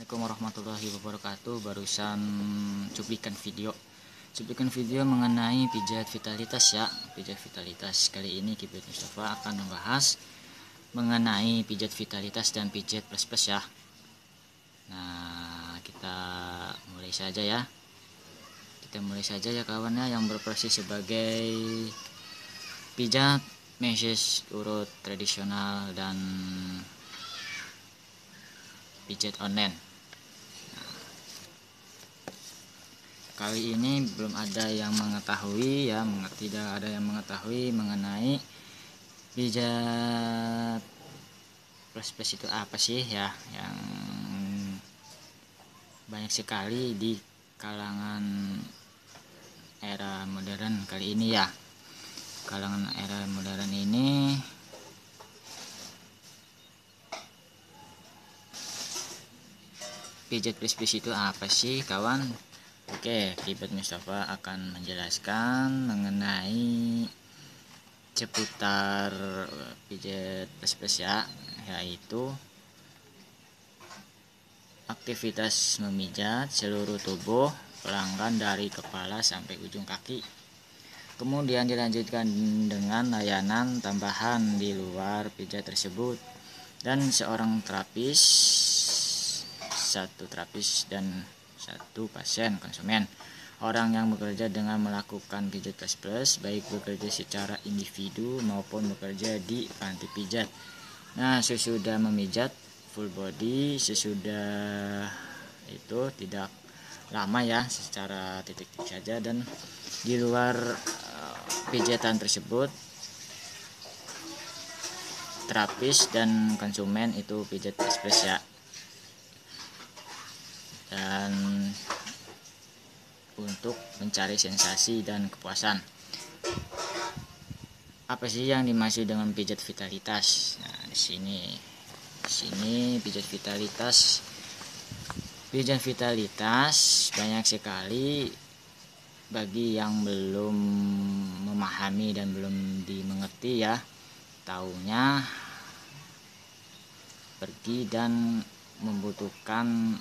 Assalamualaikum warahmatullahi wabarakatuh. Barusan cuplikan video mengenai pijat vitalitas ya. Pijat vitalitas kali ini Kibet Mustafa akan membahas mengenai pijat vitalitas dan pijat plus plus ya. Nah, kita mulai saja ya. Kawannya, yang berprofesi sebagai pijat meses urut tradisional dan pijat online. Kali ini belum ada yang mengetahui ya, tidak ada yang mengetahui mengenai pijat plus plus itu apa sih ya, yang banyak sekali di kalangan era modern kali ini ya. Kalangan era modern ini pijat plus plus itu apa sih kawan? Oke, Kibet Mustafa akan menjelaskan mengenai seputar pijat plus plus ya, yaitu aktivitas memijat seluruh tubuh pelanggan dari kepala sampai ujung kaki. Kemudian dilanjutkan dengan layanan tambahan di luar pijat tersebut, dan seorang terapis, satu terapis dan satu pasien konsumen. Orang yang bekerja dengan melakukan pijat plus plus baik bekerja secara individu maupun bekerja di panti pijat. Nah, sesudah memijat full body, sesudah itu tidak lama ya, secara titik-titik saja, dan di luar pijatan tersebut terapis dan konsumen itu pijat plus plus ya. Dan untuk mencari sensasi dan kepuasan. Apa sih yang dimaksud dengan pijat vitalitas? Nah, di sini pijat vitalitas banyak sekali bagi yang belum memahami dan belum dimengerti ya. Taunya pergi dan membutuhkan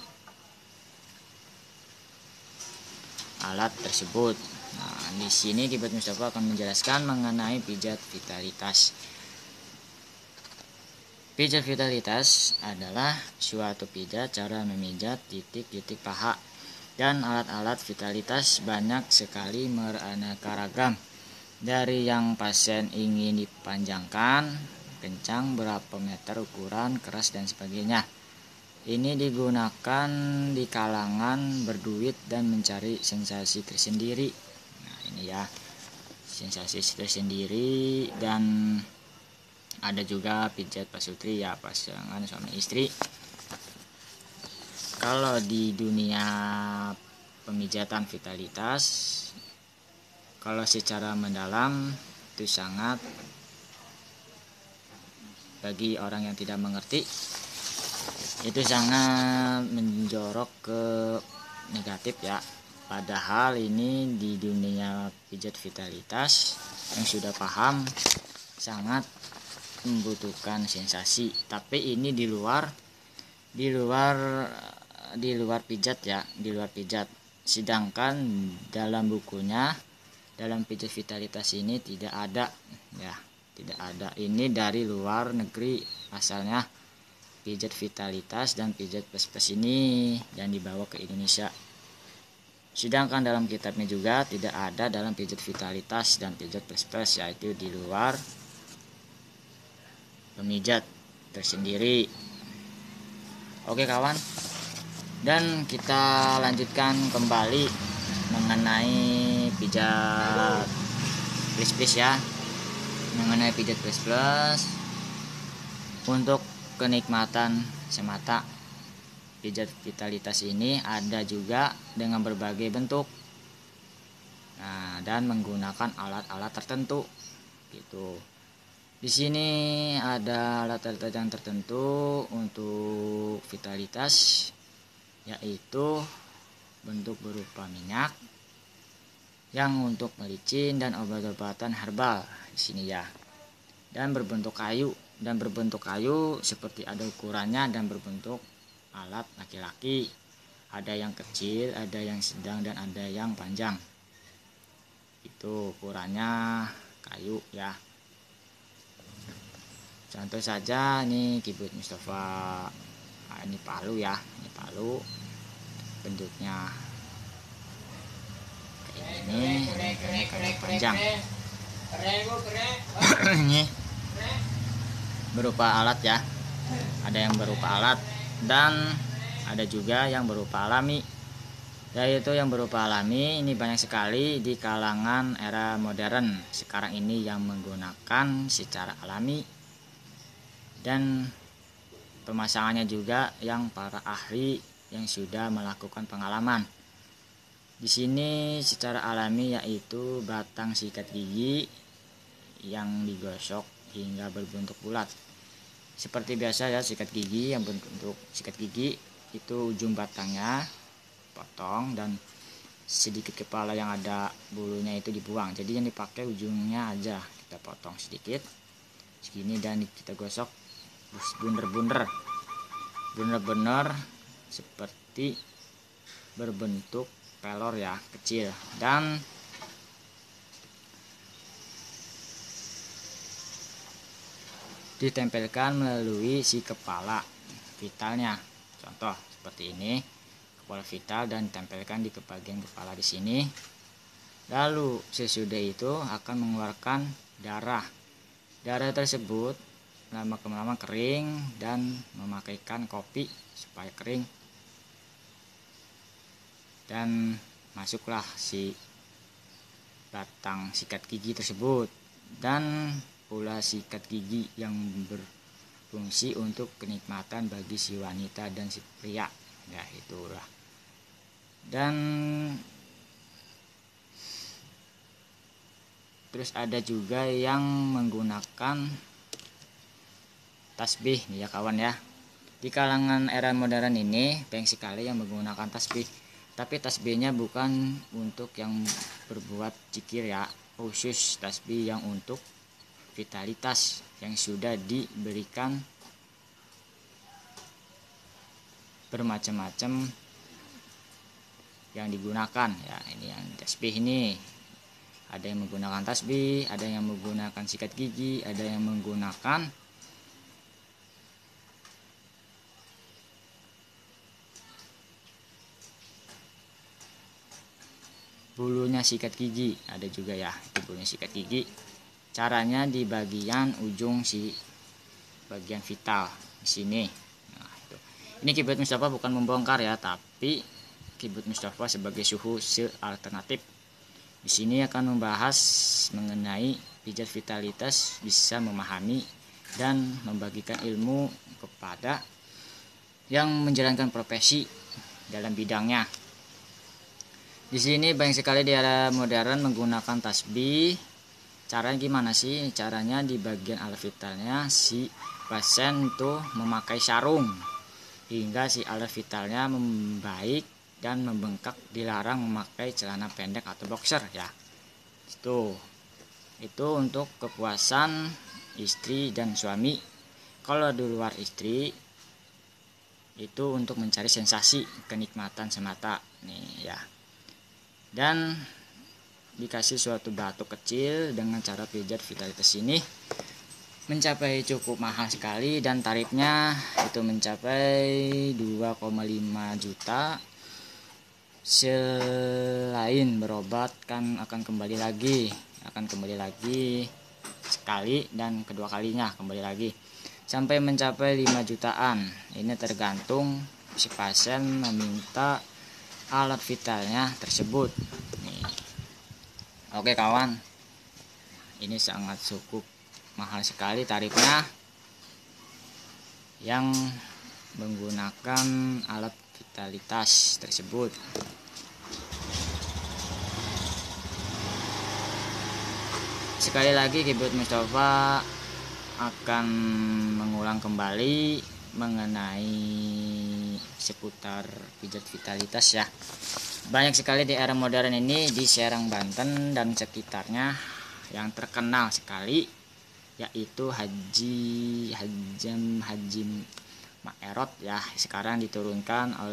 alat tersebut. Nah, di sini Kibet Mustafa akan menjelaskan mengenai pijat vitalitas. Pijat vitalitas adalah suatu pijat cara memijat titik-titik paha, dan alat-alat vitalitas banyak sekali beraneka ragam. Dari yang pasien ingin dipanjangkan, kencang, berapa meter ukuran, keras dan sebagainya. Ini digunakan di kalangan berduit dan mencari sensasi tersendiri. Nah, ini ya, sensasi tersendiri. Dan ada juga pijat pasutri ya, pasangan suami istri. Kalau di dunia pemijatan vitalitas, kalau secara mendalam itu sangat, bagi orang yang tidak mengerti, itu sangat menjorok ke negatif ya. Padahal ini di dunia pijat vitalitas yang sudah paham sangat membutuhkan sensasi. Tapi ini di luar pijat ya, di luar pijat. Sedangkan dalam bukunya, dalam pijat vitalitas ini tidak ada ya, tidak ada. Ini dari luar negeri asalnya pijat vitalitas dan pijat plus plus ini, dan dibawa ke Indonesia. Sedangkan dalam kitabnya juga tidak ada dalam pijat vitalitas dan pijat plus plus, yaitu di luar pemijat tersendiri. Oke kawan, dan kita lanjutkan kembali mengenai pijat plus plus ya. Mengenai pijat plus plus untuk kenikmatan semata, pijat vitalitas ini ada juga dengan berbagai bentuk, nah, dan menggunakan alat-alat tertentu gitu. Di sini ada alat-alat yang tertentu untuk vitalitas, yaitu bentuk berupa minyak yang untuk melicin dan obat-obatan herbal di sini ya, dan berbentuk kayu seperti ada ukurannya dan berbentuk alat laki-laki. Ada yang kecil, ada yang sedang, dan ada yang panjang. Itu ukurannya kayu ya. Contoh saja ini keyboard Mustafa. Nah, ini palu ya, ini palu. Bentuknya kayak gini, ini kayu panjang. Ini berupa alat ya. Ada yang berupa alat dan ada juga yang berupa alami. Yaitu yang berupa alami ini banyak sekali di kalangan era modern sekarang ini yang menggunakan secara alami, dan pemasangannya juga yang para ahli yang sudah melakukan pengalaman. Di sini secara alami yaitu batang sikat gigi yang digosok hingga berbentuk bulat. Seperti biasa ya, sikat gigi yang bentuk sikat gigi itu ujung batangnya potong dan sedikit kepala yang ada bulunya itu dibuang. Jadi yang dipakai ujungnya aja kita potong sedikit segini dan kita gosok bunder-bunder seperti berbentuk pelor ya, kecil, dan ditempelkan melalui si kepala vitalnya. Contoh seperti ini, kepala vital, dan ditempelkan di bagian kepala di sini. Lalu sesudah itu akan mengeluarkan darah. Darah tersebut lama-lama kering dan memakaikan kopi supaya kering. Dan masuklah si batang sikat gigi tersebut dan pula sikat gigi yang berfungsi untuk kenikmatan bagi si wanita dan si pria. Ya itulah. Dan terus ada juga yang menggunakan tasbih nih ya kawan ya. Di kalangan era modern ini banyak sekali yang menggunakan tasbih. Tapi tasbihnya bukan untuk yang berbuat zikir ya, khusus tasbih yang untuk vitalitas yang sudah diberikan bermacam-macam yang digunakan ya. Ini yang tasbih ini, ada yang menggunakan tasbih, ada yang menggunakan sikat gigi, ada yang menggunakan bulunya sikat gigi, ada juga ya itu bulunya sikat gigi. Caranya di bagian ujung si bagian vital di sini. Nah, itu. Ini keyboard Mustafa bukan membongkar ya, tapi keyboard Mustafa sebagai suhu alternatif. Di sini akan membahas mengenai pijat vitalitas, bisa memahami dan membagikan ilmu kepada yang menjalankan profesi dalam bidangnya. Di sini banyak sekali di era modern menggunakan tasbih. Caranya gimana sih? Caranya di bagian alat vitalnya si pasien tuh memakai sarung hingga si alat vitalnya membaik dan membengkak. Dilarang memakai celana pendek atau boxer ya. Itu untuk kepuasan istri dan suami. Kalau di luar istri itu untuk mencari sensasi kenikmatan semata nih ya. Dan dikasih suatu batu kecil dengan cara pijat vitalitas ini mencapai cukup mahal sekali, dan tarifnya itu mencapai 2,5 juta. Selain berobat kan akan kembali lagi sekali, dan kedua kalinya kembali lagi sampai mencapai 5 jutaan. Ini tergantung si pasien meminta alat vitalnya tersebut nih. Oke kawan, ini sangat cukup mahal sekali tarifnya yang menggunakan alat vitalitas tersebut. Sekali lagi keyboard Mustafa akan mengulang kembali mengenai seputar pijat vitalitas ya. Banyak sekali di era modern ini di Serang, Banten dan sekitarnya yang terkenal sekali, yaitu Haji Maerot ya sekarang diturunkan oleh